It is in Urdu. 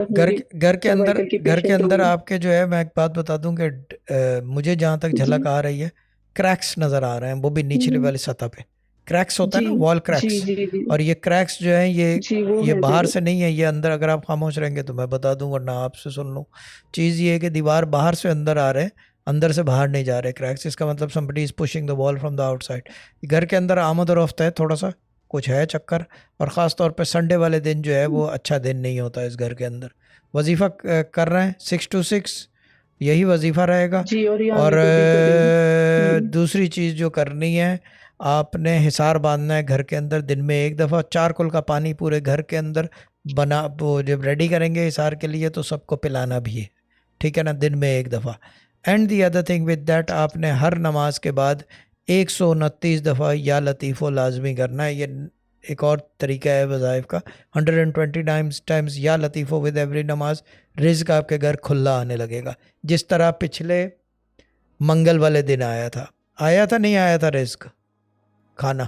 گھر میری گھر کے اندر سروائکل کی گھر کے پیشنٹ اندر ہوگی. آپ کے جو ہے، میں ایک بات بتا دوں کہ مجھے جہاں تک جی. جھلک آ رہی ہے، کریکس نظر آ رہے ہیں، وہ بھی نچلے ہوں. والی سطح پہ کریکس ہوتا ہے جی نا، وال جی کریکس. جی جی اور یہ کریکس جو ہیں، یہ جی وہ یہ ہے باہر ضرور. سے نہیں ہے، یہ اندر. اگر آپ خاموش رہیں گے تو میں بتا دوں، ورنہ آپ سے سن لوں. چیز یہ ہے کہ دیوار باہر سے اندر آ رہے ہیں، اندر سے باہر نہیں جا رہے کریکس. اس کا مطلب somebody is pushing the wall from the outside. گھر کے اندر آمد و رفت ہے، تھوڑا سا کچھ ہے چکر. اور خاص طور پہ سنڈے والے دن جو ہے وہ اچھا دن نہیں ہوتا اس گھر کے اندر. وظیفہ کر رہے ہیں 6 to 6، یہی وظیفہ رہے گا. جی اور یہاں اور ویڈیو بھی کر رہی ہوں. ہوں. دوسری چیز جو کرنی ہے، آپ نے حصار باندھنا ہے گھر کے اندر. دن میں ایک دفعہ چارکول کا پانی پورے گھر کے اندر بنا، وہ جب ریڈی کریں گے حصار کے لیے تو سب کو پلانا بھی ہے، ٹھیک ہے نا، دن میں ایک دفعہ. And the other thing with that, آپ نے ہر نماز کے بعد 129 دفعہ یا لطیفہ لازمی کرنا ہے. یہ ایک اور طریقہ ہے وظائف کا. 120 یا لطیفہ ود ایوری نماز. رزق آپ کے گھر کھلا آنے لگے گا، جس طرح پچھلے منگل والے دن آیا تھا. آیا تھا نہیں آیا تھا رزق، کھانا؟